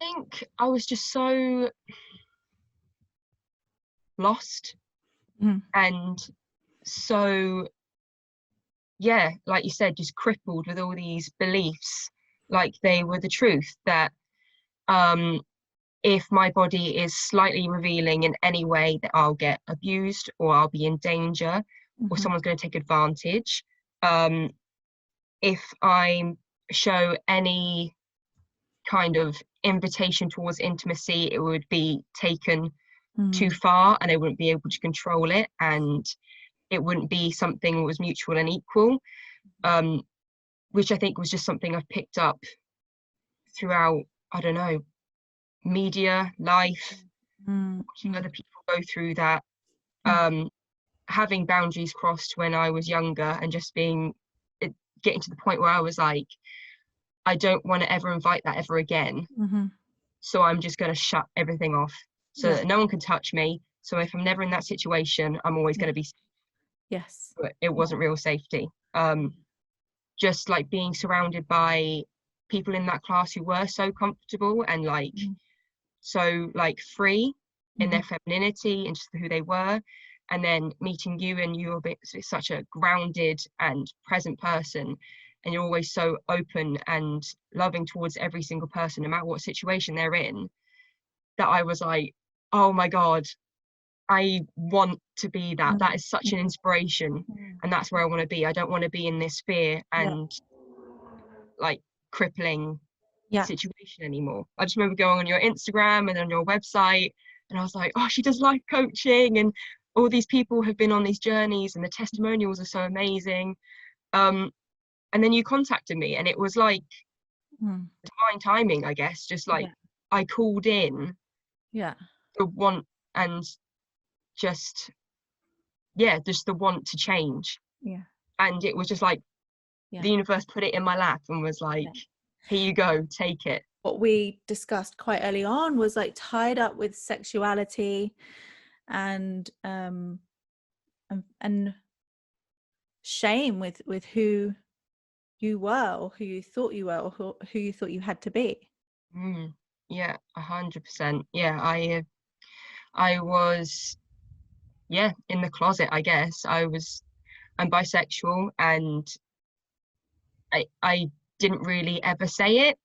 think I was just so lost and so, yeah, like you said, just crippled with all these beliefs, like they were the truth, that if my body is slightly revealing in any way, that I'll get abused or I'll be in danger or someone's going to take advantage. If I show any kind of invitation towards intimacy, it would be taken too far and I wouldn't be able to control it, and it wouldn't be something that was mutual and equal, which I think was just something I've picked up throughout, I don't know, media, life, watching other people go through that, having boundaries crossed when I was younger, and just getting to the point where I was like, I don't want to ever invite that ever again. So I'm just going to shut everything off so that no one can touch me. So if I'm never in that situation, I'm always going to be safe. Yes. But it wasn't real safety. Just like being surrounded by people in that class who were so comfortable and like so like free in their femininity and just who they were, and then meeting you, and you're such a grounded and present person, and you're always so open and loving towards every single person no matter what situation they're in, that I was like, oh my god, I want to be that. That is such an inspiration, and that's where I want to be. I don't want to be in this fear and like crippling situation anymore. I just remember going on your Instagram and on your website, and I was like, oh, she does life coaching, and all these people have been on these journeys, and the testimonials are so amazing. And then you contacted me, and it was like divine timing, I guess. Just like I called in the want, and just the want to change, and it was just like the universe put it in my lap and was like, here you go, take it. What we discussed quite early on was like tied up with sexuality and shame with who you were, or who you thought you were, or who you thought you had to be. 100%. I was in the closet, I guess. I'm bisexual, and I didn't really ever say it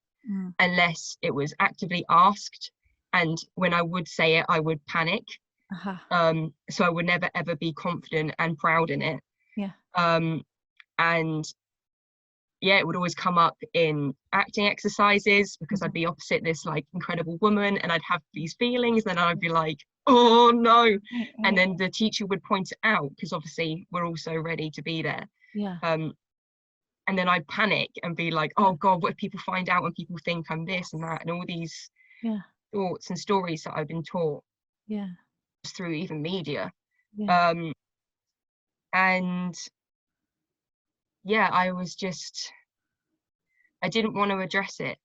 unless it was actively asked, and when I would say it I would panic. So I would never ever be confident and proud in it. And it would always come up in acting exercises, because I'd be opposite this like incredible woman, and I'd have these feelings, and I'd be like, oh no, and then the teacher would point it out, because obviously we're all so ready to be there. And then I'd panic and be like, oh god, what if people find out and people think I'm this and that, and all these thoughts and stories that I've been taught through even media. And I didn't want to address it,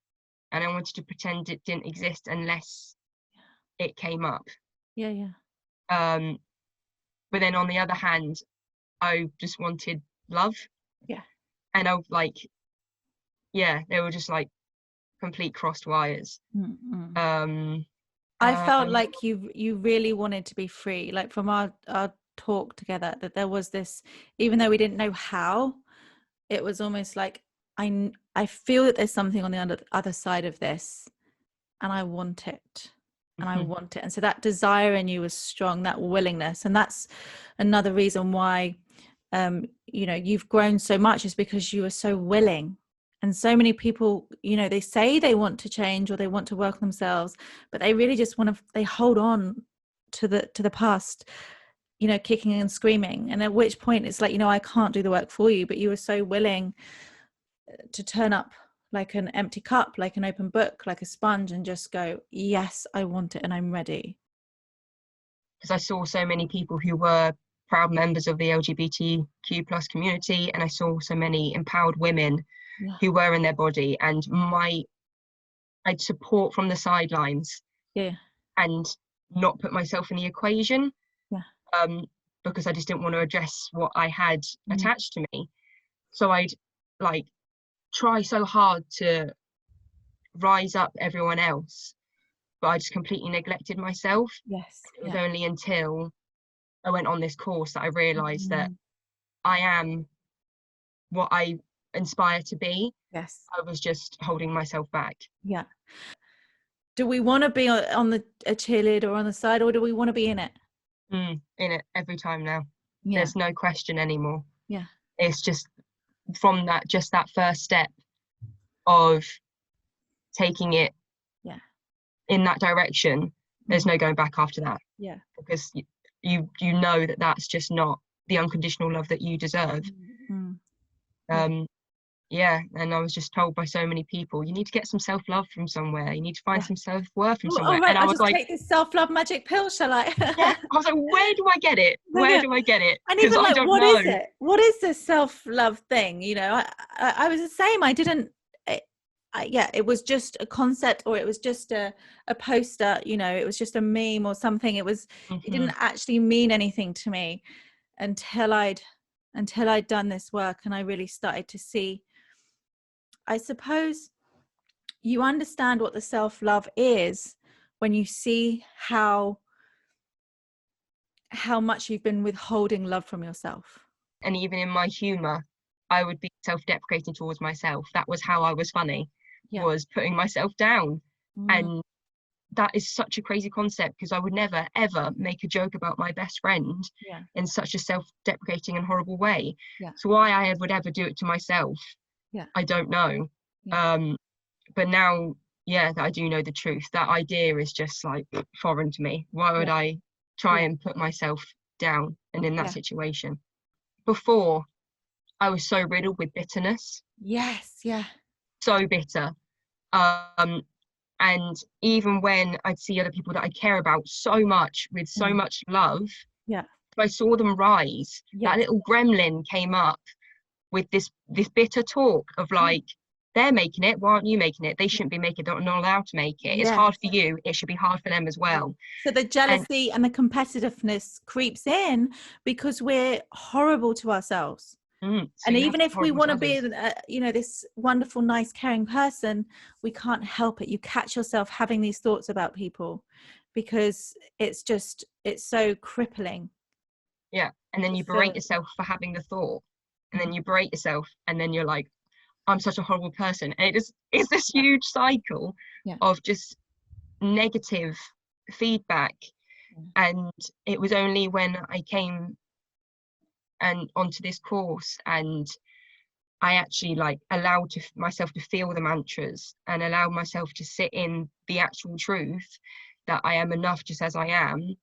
and I wanted to pretend it didn't exist unless it came up. But then on the other hand, I just wanted love. And I like, they were just like complete crossed wires. I felt like you really wanted to be free, like from our talk together, that there was this, even though we didn't know how, it was almost like I feel that there's something on the other side of this, and I want it, and I want it. And so that desire in you was strong, that willingness. And that's another reason why you've grown so much, is because you are so willing. And so many people, they say they want to change or they want to work on themselves, but they really just they hold on to the past, kicking and screaming. And at which point it's like, I can't do the work for you, but you were so willing to turn up like an empty cup, like an open book, like a sponge, and just go, yes, I want it and I'm ready. Because I saw so many people who were proud members of the LGBTQ+ community, and I saw so many empowered women who were in their body, and I'd support from the sidelines and not put myself in the equation, because I just didn't want to address what I had attached to me. So I'd like try so hard to rise up everyone else, but I just completely neglected myself. Yes. It was only until I went on this course that I realized that I am what I inspire to be. Yes. I was just holding myself back. Yeah. Do we want to be on a cheerleader on the side, or do we want to be in it? In it every time now. Yeah. There's no question anymore. Yeah. It's just from that first step of taking it in that direction, there's no going back after that. Yeah. Because you know that that's just not the unconditional love that you deserve. And I was just told by so many people, you need to get some self-love from somewhere, you need to find some self-worth from somewhere. Right, and I was just like, take this self-love magic pill, shall I? I was like, where do I get it? Where do I get it? And even I don't what know. is it? What is this self-love thing? I was the same. I didn't it was just a concept, or it was just a poster, it was just a meme or something. It didn't actually mean anything to me until I'd done this work, and I really started to see, I suppose you understand what the self-love is when you see how much you've been withholding love from yourself. And even in my humor, I would be self-deprecating towards myself. That was how I was funny, was putting myself down. And that is such a crazy concept, because I would never ever make a joke about my best friend in such a self-deprecating and horrible way. So why I would ever do it to myself, I don't know. But now that I do know the truth, that idea is just like foreign to me. Why would I try and put myself down and in that situation? Before, I was so riddled with bitterness. So bitter. And even when I'd see other people that I care about so much with so much love, if I saw them rise, that little gremlin came up with this bitter talk of like, they're making it, why aren't you making it? They shouldn't be making it, they're not allowed to make it. It's hard for you, it should be hard for them as well. So the jealousy and the competitiveness creeps in because we're horrible to ourselves. So and even if we want to be this wonderful, nice, caring person, we can't help it. You catch yourself having these thoughts about people because it's so crippling. And then you berate yourself for having the thought, and then you berate yourself, and then you're like, I'm such a horrible person. And it's this huge cycle of just negative feedback. And it was only when I came and onto this course, and I actually like allowed myself to feel the mantras and allowed myself to sit in the actual truth that I am enough just as I am.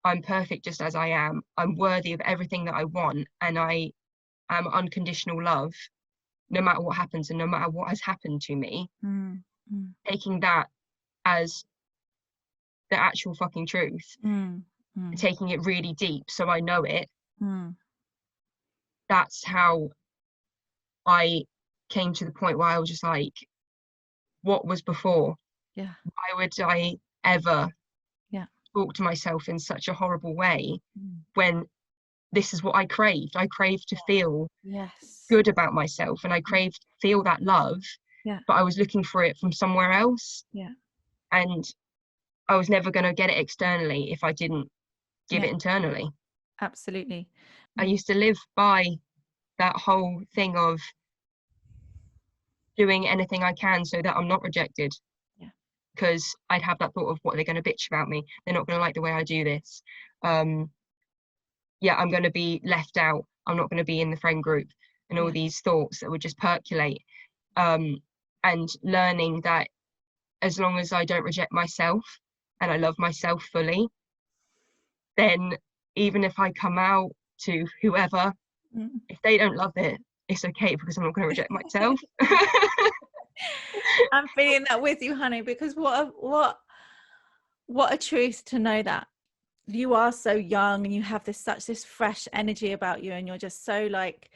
I'm perfect just as I am. I'm worthy of everything that I want, and I am unconditional love, no matter what happens and no matter what has happened to me. Taking that as the actual fucking truth, taking it really deep so I know it. That's how I came to the point where I was just like, what was before? Why would I ever talk to myself in such a horrible way when this is what I craved? I craved to feel good about myself, and I craved to feel that love, but I was looking for it from somewhere else. And I was never going to get it externally if I didn't give it internally. Absolutely. I used to live by that whole thing of doing anything I can so that I'm not rejected. Because I'd have that thought of, what are they going to bitch about me? They're not going to like the way I do this. I'm going to be left out. I'm not going to be in the friend group, and all these thoughts that would just percolate. And learning that as long as I don't reject myself and I love myself fully, then even if I come out to whoever, if they don't love it, it's okay, because I'm not going to reject myself. I'm feeling that with you, honey, because what a truth to know that you are so young and you have this fresh energy about you, and you're just so like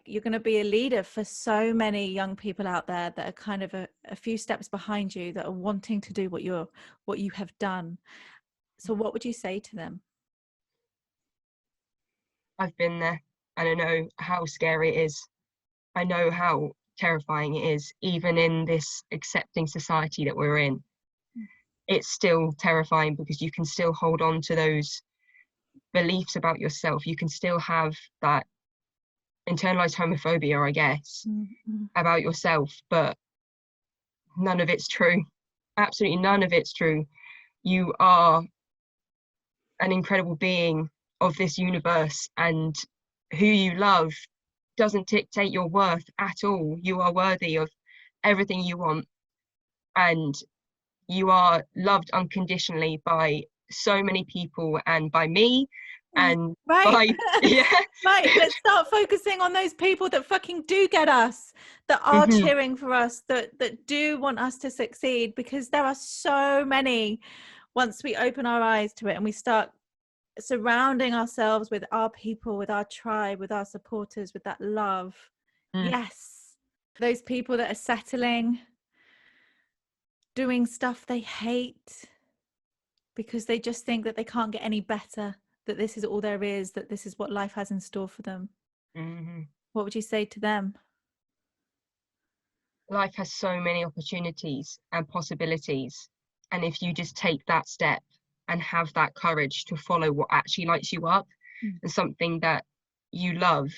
you're going to be a leader for so many young people out there that are kind of a few steps behind you, that are wanting to do what you have done. So what would you say to them? I've been there, and I know how scary it is. I know how terrifying it is, even in this accepting society that we're in. it's still terrifying, because you can still hold on to those beliefs about yourself. You can still have that internalized homophobia, I guess, about yourself, but none of it's true. Absolutely none of it's true. You are an incredible being of this universe, and who you love doesn't dictate your worth at all. You are worthy of everything you want, and you are loved unconditionally by so many people, and by me, and right. by yeah. Right, let's start focusing on those people that fucking do get us, that are cheering for us, that do want us to succeed, because there are so many. Once we open our eyes to it and we start surrounding ourselves with our people, with our tribe, with our supporters, with that love, yes, those people that are settling, doing stuff they hate because they just think that they can't get any better, that this is all there is, that this is what life has in store for them. What would you say to them? Life has so many opportunities and possibilities, and if you just take that step and have that courage to follow what actually lights you up, and something that you love,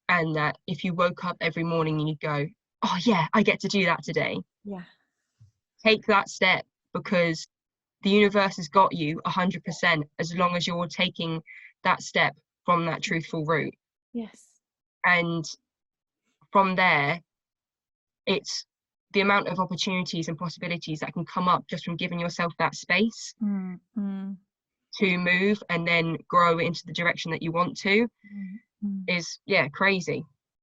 and that if you woke up every morning and you go, oh yeah, I get to do that today, take that step, because the universe has got you 100%, as long as you're taking that step from that truthful route. Yes. And from there, it's the amount of opportunities and possibilities that can come up just from giving yourself that space to move and then grow into the direction that you want to is crazy.